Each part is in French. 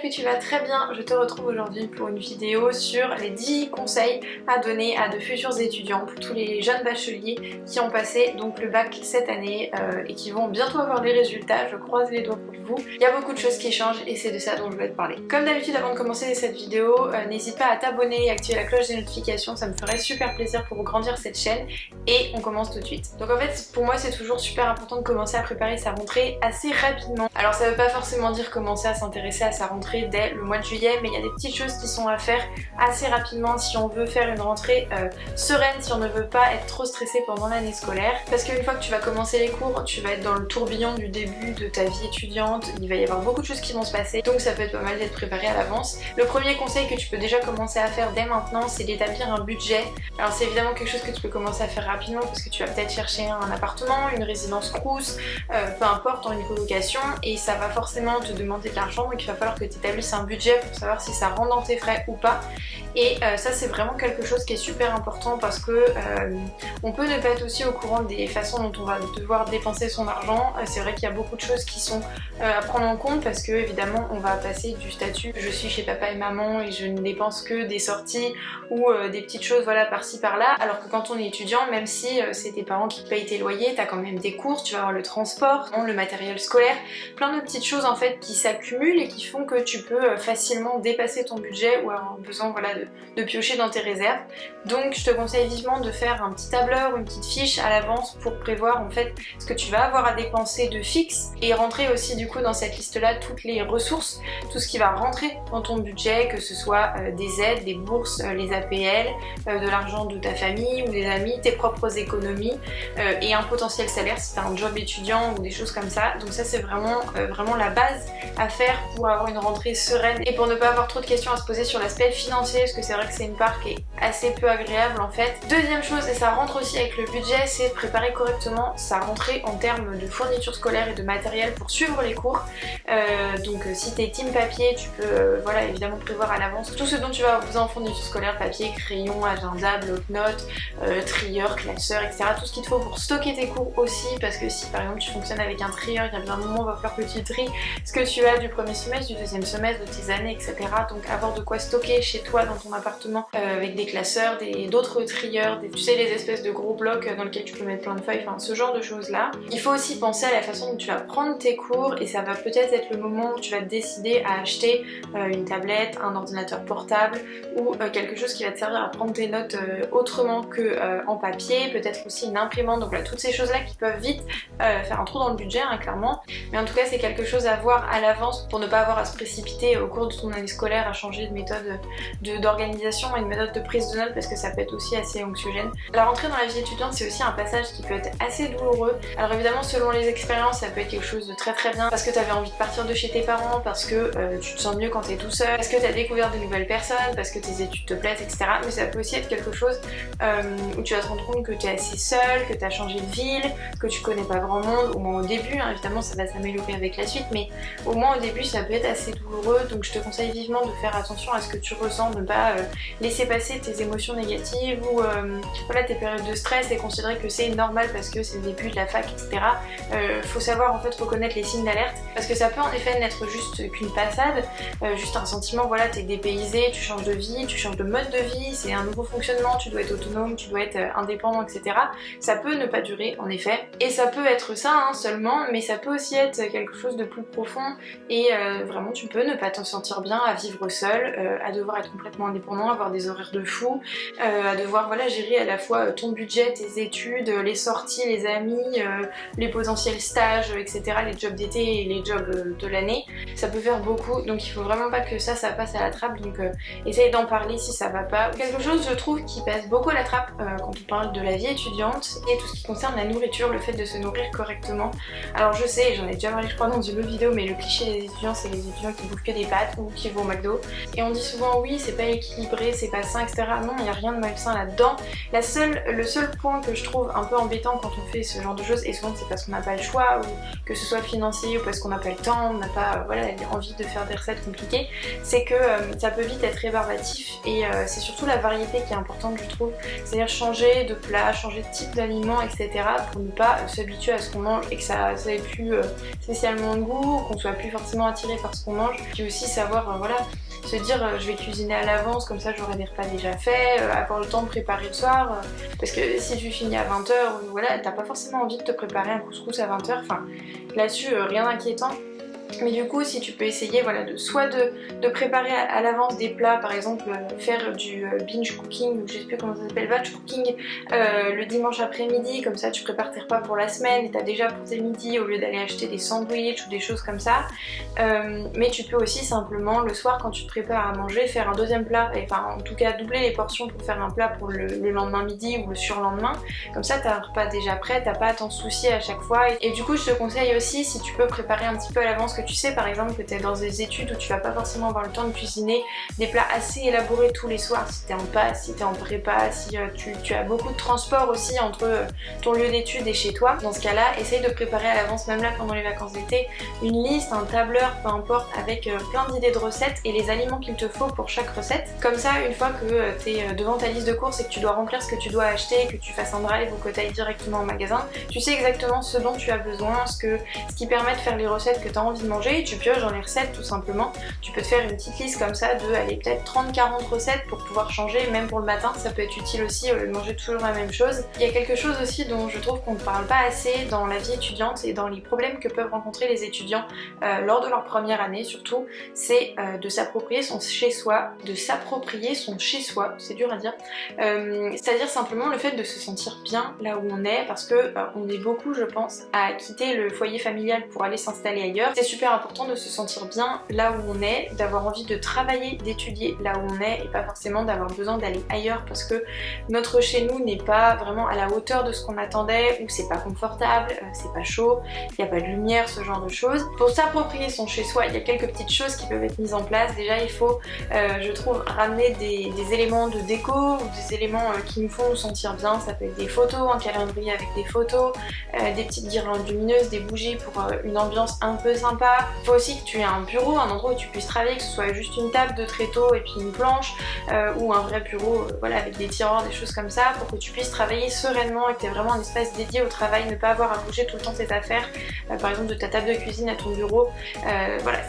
que tu vas très bien. Je te retrouve aujourd'hui pour une vidéo sur les 10 conseils à donner à de futurs étudiants, pour tous les jeunes bacheliers qui ont passé donc le bac cette année et qui vont bientôt avoir les résultats. Je croise les doigts pour vous. Il y a beaucoup de choses qui changent et c'est de ça dont je vais te parler. Comme d'habitude, avant de commencer cette vidéo, n'hésite pas à t'abonner et activer la cloche des notifications, ça me ferait super plaisir pour grandir cette chaîne. Et on commence tout de suite. Donc en fait, pour moi, c'est toujours super important de commencer à préparer sa rentrée assez rapidement. Alors ça veut pas forcément dire commencer à s'intéresser à sa rentrée dès le mois de juillet, mais il y a des petites choses qui sont à faire assez rapidement si on veut faire une rentrée sereine, si on ne veut pas être trop stressé pendant l'année scolaire. Parce qu'une fois que tu vas commencer les cours, tu vas être dans le tourbillon du début de ta vie étudiante, il va y avoir beaucoup de choses qui vont se passer, donc ça peut être pas mal d'être préparé à l'avance. Le premier conseil que tu peux déjà commencer à faire dès maintenant, c'est d'établir un budget. Alors c'est évidemment quelque chose que tu peux commencer à faire rapidement parce que tu vas peut-être chercher un appartement, une résidence crous, peu importe, en une colocation, et ça va forcément te demander de l'argent, donc il va falloir que tu établisses un budget pour savoir si ça rentre dans tes frais ou pas. Et ça c'est vraiment quelque chose qui est super important parce que on peut ne pas être aussi au courant des façons dont on va devoir dépenser son argent. C'est vrai qu'il y a beaucoup de choses qui sont à prendre en compte parce que évidemment on va passer du statut je suis chez papa et maman et je ne dépense que des sorties ou des petites choses voilà par-ci par-là, alors que quand on est étudiant, même si c'est tes parents qui payent tes loyers, t'as quand même des courses, tu vas avoir le transport, le matériel scolaire, plein de petites choses en fait qui s'accumulent et qui font que tu peux facilement dépasser ton budget ou avoir besoin voilà, de piocher dans tes réserves. Donc je te conseille vivement de faire un petit tableur ou une petite fiche à l'avance pour prévoir en fait ce que tu vas avoir à dépenser de fixe et rentrer aussi du coup dans cette liste là toutes les ressources, tout ce qui va rentrer dans ton budget, que ce soit des aides, des bourses, les APL, de l'argent de ta famille ou des amis, tes propres économies et un potentiel salaire si tu as un job étudiant ou des choses comme ça. Donc ça c'est vraiment la base à faire pour avoir une rentrée sereine et pour ne pas avoir trop de questions à se poser sur l'aspect financier, parce que c'est vrai que c'est une part qui est assez peu agréable en fait. Deuxième chose, et ça rentre aussi avec le budget, c'est de préparer correctement sa rentrée en termes de fournitures scolaires et de matériel pour suivre les cours. Donc si t'es team papier, tu peux voilà évidemment prévoir à l'avance tout ce dont tu vas avoir besoin en fournitures scolaires, papier, crayon, agenda, bloc-notes, trieur, classeur, etc. Tout ce qu'il te faut pour stocker tes cours aussi, parce que si par exemple tu fonctionnes avec un trieur, il y a bien un moment où il va falloir que tu tries ce que tu as du premier semestre, du deuxième semestre, de tes années, etc. Donc avoir de quoi stocker chez toi dans ton appartement avec des classeurs, d'autres trieurs, tu sais les espèces de gros blocs dans lesquels tu peux mettre plein de feuilles, enfin ce genre de choses là. Il faut aussi penser à la façon dont tu vas prendre tes cours et ça va peut-être être le moment où tu vas te décider à acheter une tablette, un ordinateur portable ou quelque chose qui va te servir à prendre tes notes autrement que en papier, peut-être aussi une imprimante. Donc là toutes ces choses là qui peuvent vite faire un trou dans le budget hein, clairement, mais en tout cas c'est quelque chose à voir à l'avance pour ne pas avoir à se précipiter au cours de ton année scolaire à changer de méthode d'organisation et de méthode de prise de notes, parce que ça peut être aussi assez anxiogène. La rentrée dans la vie étudiante c'est aussi un passage qui peut être assez douloureux. Alors évidemment selon les expériences ça peut être quelque chose de très bien parce que tu avais envie de partir de chez tes parents, parce que tu te sens mieux quand tu es tout seul, parce que tu as découvert de nouvelles personnes, parce que tes études te plaisent, etc. Mais ça peut aussi être quelque chose où tu vas te rendre compte que tu es assez seul, que tu as changé de ville, que tu connais pas grand monde, au moins au début, hein. Évidemment ça va s'améliorer avec la suite, mais au moins au début ça peut être assez douloureux, donc je te conseille vivement de faire attention à ce que tu ressens, de ne pas laisser passer tes émotions négatives ou voilà, tes périodes de stress et considérer que c'est normal parce que c'est le début de la fac, etc. Faut savoir en fait reconnaître les signes d'alerte, parce que ça peut en effet n'être juste qu'une passade, juste un sentiment, voilà, t'es dépaysé, tu changes de vie, tu changes de mode de vie, c'est un nouveau fonctionnement, tu dois être autonome, tu dois être indépendant, etc. Ça peut ne pas durer en effet, et ça peut être ça hein, seulement, mais ça peut aussi être quelque chose de plus profond et vraiment tu peux ne pas t'en sentir bien à vivre seul, à devoir être complètement indépendant, avoir des horaires de fou, à devoir voilà, gérer à la fois ton budget, tes études, les sorties, les amis, les potentiels stages, etc., les jobs d'été et les jobs de l'année. Ça peut faire beaucoup, donc il faut vraiment pas que ça passe à la trappe, donc essaye d'en parler si ça va pas. Quelque chose je trouve qui passe beaucoup à la trappe quand on parle de la vie étudiante et tout ce qui concerne la nourriture, le fait de se nourrir correctement. Alors je sais, j'en ai déjà parlé je crois dans une autre vidéo, mais le cliché des étudiants c'est les étudiants qui bouffent que des pâtes ou qui vont au McDo, et on dit souvent oui c'est pas équilibré, c'est pas sain, etc. Non, il n'y a rien de malsain là-dedans. Le seul point que je trouve un peu embêtant quand on fait ce genre de choses, et souvent c'est parce qu'on n'a pas le choix, ou que ce soit financier, ou parce qu'on n'a pas le temps, on n'a pas envie de faire des recettes compliquées, c'est que ça peut vite être rébarbatif, et c'est surtout la variété qui est importante, je trouve. C'est-à-dire changer de plat, changer de type d'aliment, etc. pour ne pas s'habituer à ce qu'on mange et que ça ait plus spécialement de goût, qu'on soit plus forcément attiré par ce qu'on mange. Puis aussi savoir, se dire je vais cuisiner à l'avance, comme ça j'aurai des repas déjà faits, avoir le temps de préparer le soir, parce que si tu finis à 20h, t'as pas forcément envie de te préparer un couscous à 20h, enfin là-dessus rien d'inquiétant. Mais du coup, si tu peux essayer soit de préparer à l'avance des plats, par exemple faire du binge cooking, ou je sais plus comment ça s'appelle, batch cooking, le dimanche après-midi, comme ça tu prépares tes repas pour la semaine et t'as déjà pour tes midis au lieu d'aller acheter des sandwichs ou des choses comme ça. Mais tu peux aussi simplement le soir quand tu te prépares à manger faire un deuxième plat, en tout cas doubler les portions pour faire un plat pour le lendemain midi ou le surlendemain. Comme ça t'as un repas déjà prêt, t'as pas à t'en soucier à chaque fois. Et du coup je te conseille aussi, si tu peux préparer un petit peu à l'avance, que tu sais par exemple que tu es dans des études où tu vas pas forcément avoir le temps de cuisiner des plats assez élaborés tous les soirs, si tu es en passe, si tu es en prépa, si tu as beaucoup de transport aussi entre ton lieu d'études et chez toi. Dans ce cas là, essaye de préparer à l'avance, même là pendant les vacances d'été, une liste, un tableur, peu importe, avec plein d'idées de recettes et les aliments qu'il te faut pour chaque recette. Comme ça, une fois que tu es devant ta liste de courses et que tu dois remplir ce que tu dois acheter, que tu fasses un drive ou que tu ailles directement au magasin, tu sais exactement ce dont tu as besoin, ce qui permet de faire les recettes que tu as envie de manger, et tu pioches dans les recettes tout simplement. Tu peux te faire une petite liste comme ça de peut-être 30-40 recettes pour pouvoir changer, même pour le matin ça peut être utile aussi au lieu de manger toujours la même chose. Il y a quelque chose aussi dont je trouve qu'on ne parle pas assez dans la vie étudiante et dans les problèmes que peuvent rencontrer les étudiants lors de leur première année surtout, c'est de s'approprier son chez-soi, c'est dur à dire, c'est-à-dire simplement le fait de se sentir bien là où on est, parce que on est beaucoup, je pense, à quitter le foyer familial pour aller s'installer ailleurs. C'est super important de se sentir bien là où on est, d'avoir envie de travailler, d'étudier là où on est et pas forcément d'avoir besoin d'aller ailleurs parce que notre chez nous n'est pas vraiment à la hauteur de ce qu'on attendait, ou c'est pas confortable, c'est pas chaud, il n'y a pas de lumière, ce genre de choses. Pour s'approprier son chez-soi, il y a quelques petites choses qui peuvent être mises en place. Déjà il faut, je trouve, ramener des éléments de déco ou des éléments qui nous font nous sentir bien. Ça peut être des photos, un calendrier avec des photos, des petites guirlandes lumineuses, des bougies pour une ambiance un peu sympa. Il faut aussi que tu aies un bureau, un endroit où tu puisses travailler, que ce soit juste une table de tréteau et puis une planche, ou un vrai bureau avec des tiroirs, des choses comme ça, pour que tu puisses travailler sereinement et que tu aies vraiment un espace dédié au travail, ne pas avoir à bouger tout le temps tes affaires, par exemple de ta table de cuisine à ton bureau.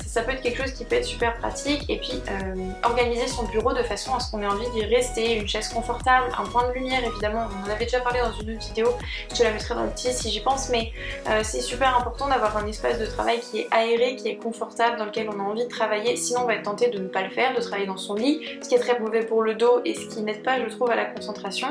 Ça peut être quelque chose qui peut être super pratique. Et puis organiser son bureau de façon à ce qu'on ait envie d'y rester, une chaise confortable, un point de lumière évidemment, on en avait déjà parlé dans une autre vidéo, je te la mettrai dans le petit si j'y pense, mais c'est super important d'avoir un espace de travail qui est aéré, qui est confortable, dans lequel on a envie de travailler, sinon on va être tenté de ne pas le faire, de travailler dans son lit, ce qui est très mauvais pour le dos et ce qui n'aide pas, je trouve, à la concentration.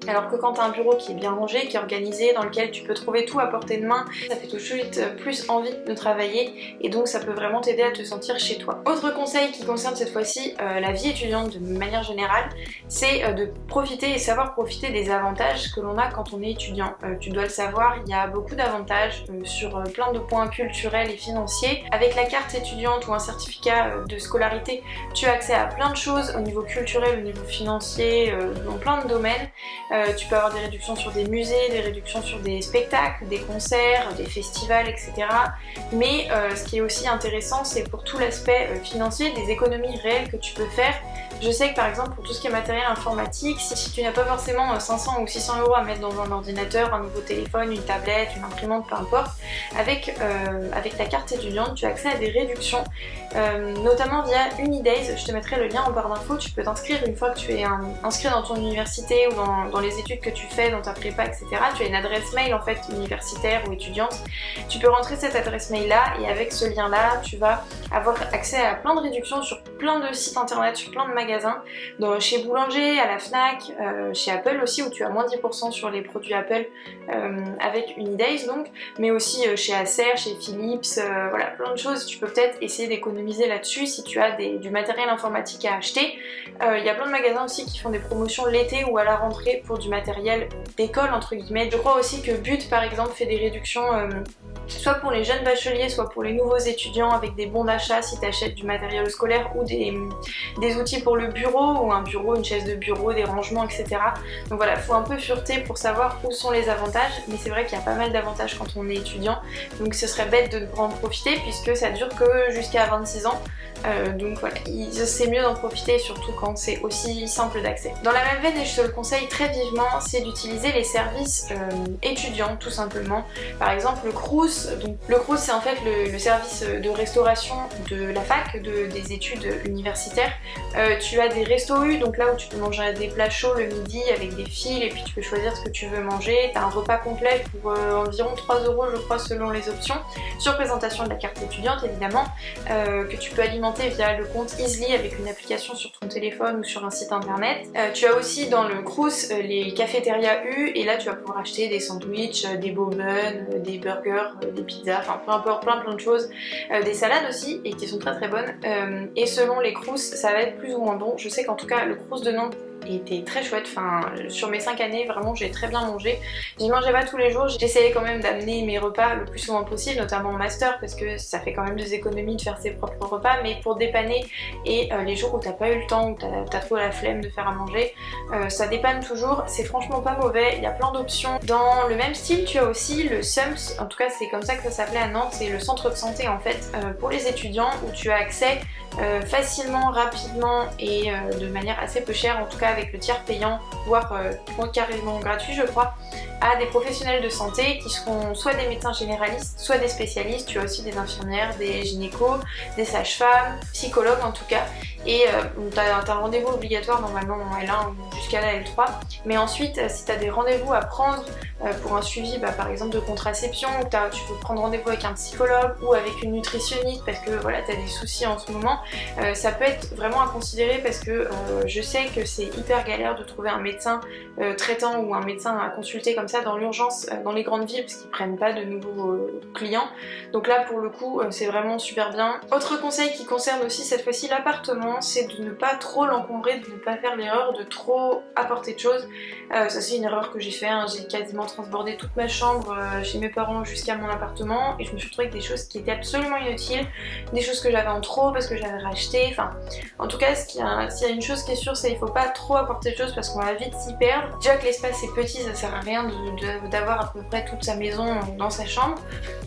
Alors que quand tu as un bureau qui est bien rangé, qui est organisé, dans lequel tu peux trouver tout à portée de main, ça fait tout de suite plus envie de travailler et donc ça peut vraiment t'aider à te sentir chez toi. Autre conseil qui concerne cette fois-ci la vie étudiante de manière générale, c'est de profiter et savoir profiter des avantages que l'on a quand on est étudiant. Tu dois le savoir, il y a beaucoup d'avantages sur plein de points culturels et financiers. Avec la carte étudiante ou un certificat de scolarité, tu as accès à plein de choses au niveau culturel, au niveau financier, dans plein de domaines. Tu peux avoir des réductions sur des musées, des réductions sur des spectacles, des concerts, des festivals, etc. Mais ce qui est aussi intéressant, c'est pour tout l'aspect financier, des économies réelles que tu peux faire. Je sais que par exemple pour tout ce qui est matériel informatique, si tu n'as pas forcément 500 ou 600 € à mettre dans un ordinateur, un nouveau téléphone, une tablette, une imprimante, peu importe, avec ta carte étudiante, tu as accès à des réductions, notamment via Unidays. Je te mettrai le lien en barre d'infos. Tu peux t'inscrire une fois que tu es inscrit dans ton université ou dans les études que tu fais, dans ta prépa, etc. Tu as une adresse mail en fait universitaire ou étudiante. Tu peux rentrer cette adresse mail là et avec ce lien là, tu vas avoir accès à plein de réductions sur plein de sites internet, sur plein de magasins, chez Boulanger, à la Fnac, chez Apple aussi où tu as moins 10% sur les produits Apple avec Unidays donc, mais aussi chez Acer, chez Philips, voilà, plein de choses. Tu peux peut-être essayer d'économiser là-dessus si tu as du matériel informatique à acheter. Il y a plein de magasins aussi qui font des promotions l'été ou à la rentrée pour du matériel d'école entre guillemets. Je crois aussi que But par exemple fait des réductions soit pour les jeunes bacheliers, soit pour les nouveaux étudiants avec des bons d'achat si tu achètes du matériel scolaire ou des outils pour le bureau, ou un bureau, une chaise de bureau, des rangements, etc. Donc voilà, faut un peu fureter pour savoir où sont les avantages, mais c'est vrai qu'il y a pas mal d'avantages quand on est étudiant, donc ce serait bête de ne pas en profiter puisque ça dure que jusqu'à 26 ans. Donc voilà, c'est mieux d'en profiter, surtout quand c'est aussi simple d'accès. Dans la même veine, et je te le conseille très vivement, c'est d'utiliser les services étudiants tout simplement. Par exemple le Crous. Donc le Crous c'est en fait le service de restauration de la fac, des études universitaires. Tu as des restos U, donc là où tu peux manger des plats chauds le midi avec des fils et puis tu peux choisir ce que tu veux manger. Tu as un repas complet pour environ 3 € je crois selon les options, sur présentation de la carte étudiante évidemment, que tu peux alimenter via le compte Easly avec une application sur ton téléphone ou sur un site internet. Tu as aussi dans le Crous les cafétérias U, et là tu vas pouvoir acheter des sandwichs, des bonbons, des burgers, des pizzas, enfin peu importe, plein de choses, des salades aussi, et qui sont très bonnes. Et selon les Crous ça va être plus ou moins bon. Je sais qu'en tout cas le Crous de Nantes était très chouette, enfin sur mes 5 années vraiment j'ai très bien mangé. J'y mangeais pas tous les jours, j'essayais quand même d'amener mes repas le plus souvent possible, notamment en master parce que ça fait quand même des économies de faire ses propres repas, mais pour dépanner et les jours où t'as pas eu le temps, où t'as trop la flemme de faire à manger, ça dépanne toujours, c'est franchement pas mauvais, il y a plein d'options. Dans le même style tu as aussi le SUMS, en tout cas c'est comme ça que ça s'appelait à Nantes, c'est le centre de santé en fait pour les étudiants, où tu as accès facilement, rapidement et de manière assez peu chère, en tout cas avec le tiers payant, voire carrément gratuit je crois, à des professionnels de santé qui seront soit des médecins généralistes, soit des spécialistes. Tu as aussi des infirmières, des gynécos, des sages-femmes, psychologues en tout cas, et tu as un rendez-vous obligatoire normalement en L1 ou jusqu'à la L3, mais ensuite si tu as des rendez-vous à prendre pour un suivi par exemple de contraception, ou tu peux prendre rendez-vous avec un psychologue ou avec une nutritionniste parce que voilà tu as des soucis en ce moment, ça peut être vraiment à considérer parce que je sais que c'est hyper galère de trouver un médecin traitant ou un médecin à consulter comme ça dans l'urgence dans les grandes villes parce qu'ils prennent pas de nouveaux clients, donc là pour le coup c'est vraiment super bien. Autre conseil qui concerne aussi cette fois-ci l'appartement, c'est de ne pas trop l'encombrer, de ne pas faire l'erreur de trop apporter de choses. Ça c'est une erreur que j'ai fait, hein. J'ai quasiment transbordé toute ma chambre chez mes parents jusqu'à mon appartement et je me suis retrouvée avec des choses qui étaient absolument inutiles, des choses que j'avais en trop parce que j'avais racheté, enfin en tout cas s'il y a une chose qui est sûre, c'est qu'il faut pas trop apporter de choses parce qu'on va vite s'y perdre. Déjà que l'espace est petit, ça sert à rien d'avoir à peu près toute sa maison dans sa chambre,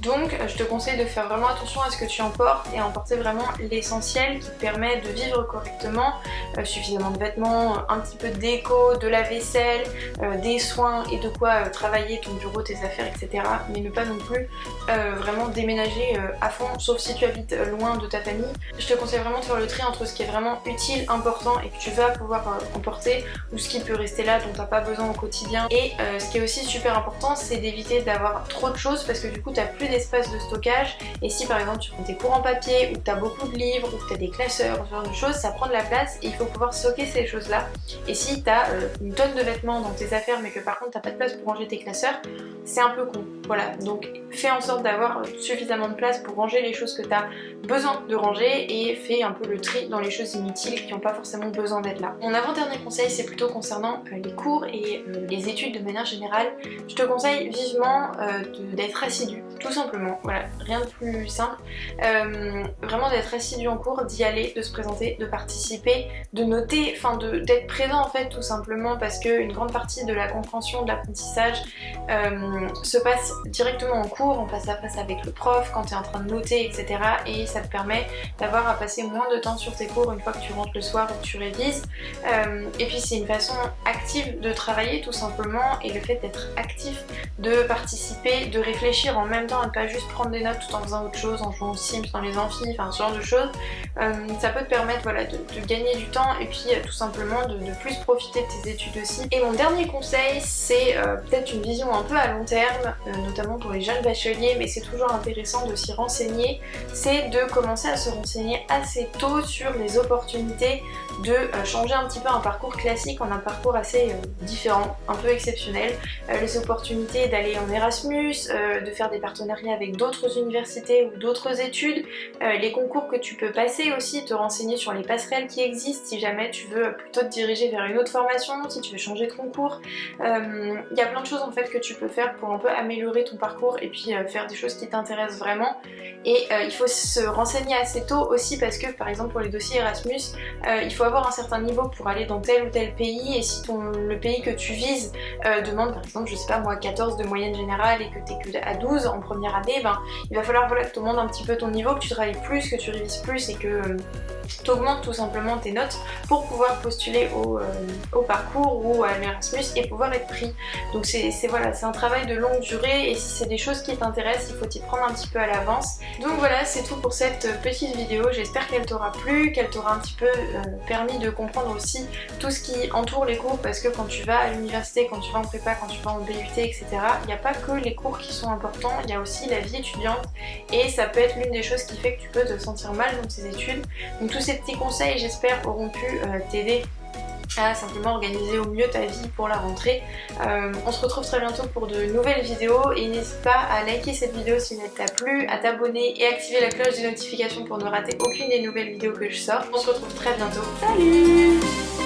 donc je te conseille de faire vraiment attention à ce que tu emportes et à emporter vraiment l'essentiel qui te permet de vivre correctement, suffisamment de vêtements, un petit peu de déco, de la vaisselle, des soins et de quoi travailler ton bureau, tes affaires, etc. Mais ne pas non plus vraiment déménager à fond, sauf si tu habites loin de ta famille. Je te conseille vraiment de faire le tri entre ce qui est vraiment utile, important et que tu vas pouvoir emporter, ou ce qui peut rester là dont t'as pas besoin au quotidien. Et ce qui est aussi super important, c'est d'éviter d'avoir trop de choses parce que du coup t'as plus d'espace de stockage, et si par exemple tu prends tes cours en papier ou que t'as beaucoup de livres ou que t'as des classeurs, ce genre de choses, ça prend de la place et il faut pouvoir stocker ces choses là. Et si t'as une tonne de vêtements dans tes affaires mais que par contre t'as pas de place pour ranger tes classeurs, c'est un peu con. Voilà, donc fais en sorte d'avoir suffisamment de place pour ranger les choses que tu as besoin de ranger et fais un peu le tri dans les choses inutiles qui n'ont pas forcément besoin d'être là. Mon avant-dernier conseil, c'est plutôt concernant les cours et les études de manière générale. Je te conseille vivement d'être assidu, tout simplement, voilà, rien de plus simple. Vraiment d'être assidu en cours, d'y aller, de se présenter, de participer, de noter, enfin d'être présent en fait tout simplement, parce qu'une grande partie de la compréhension de l'apprentissage se passe directement en cours, en face à face avec le prof, quand tu es en train de noter, etc. Et ça te permet d'avoir à passer moins de temps sur tes cours une fois que tu rentres le soir ou que tu révises. Et puis c'est une façon active de travailler tout simplement, et le fait d'être actif, de participer, de réfléchir en même temps, et de pas juste prendre des notes tout en faisant autre chose, en jouant aux Sims dans les amphis, enfin ce genre de choses, ça peut te permettre voilà, de gagner du temps et puis tout simplement de plus profiter de tes études aussi. Et mon dernier conseil, c'est peut-être une vision un peu à long terme, notamment pour les jeunes bacheliers, mais c'est toujours intéressant de s'y renseigner, c'est de commencer à se renseigner assez tôt sur les opportunités de changer un petit peu un parcours classique en un parcours assez différent, un peu exceptionnel, les opportunités d'aller en Erasmus, de faire des partenariat avec d'autres universités ou d'autres études, les concours que tu peux passer aussi, te renseigner sur les passerelles qui existent si jamais tu veux plutôt te diriger vers une autre formation, si tu veux changer de concours. Il y a plein de choses en fait que tu peux faire pour un peu améliorer ton parcours et puis faire des choses qui t'intéressent vraiment. Et il faut se renseigner assez tôt aussi parce que par exemple pour les dossiers Erasmus, il faut avoir un certain niveau pour aller dans tel ou tel pays, et si le pays que tu vises demande par exemple, je sais pas moi, 14 de moyenne générale et que t'es que à 12 en première année, ben il va falloir voilà, que tu augmentes un petit peu ton niveau, que tu travailles plus, que tu révises plus et que tu augmentes tout simplement tes notes pour pouvoir postuler au parcours ou à l'Erasmus et pouvoir être pris. Donc voilà, c'est un travail de longue durée, et si c'est des choses qui t'intéressent, il faut t'y prendre un petit peu à l'avance. Donc voilà, c'est tout pour cette petite vidéo. J'espère qu'elle t'aura plu, qu'elle t'aura un petit peu permis de comprendre aussi tout ce qui entoure les cours, parce que quand tu vas à l'université, quand tu vas en prépa, quand tu vas en BUT, etc., il n'y a pas que les cours qui sont importants, il y a aussi la vie étudiante, et ça peut être l'une des choses qui fait que tu peux te sentir mal dans tes études. Donc tous ces petits conseils, j'espère, auront pu t'aider à simplement organiser au mieux ta vie pour la rentrée. On se retrouve très bientôt pour de nouvelles vidéos, et n'hésite pas à liker cette vidéo si elle t'a plu, à t'abonner et activer la cloche des notifications pour ne rater aucune des nouvelles vidéos que je sors. On se retrouve très bientôt. Salut!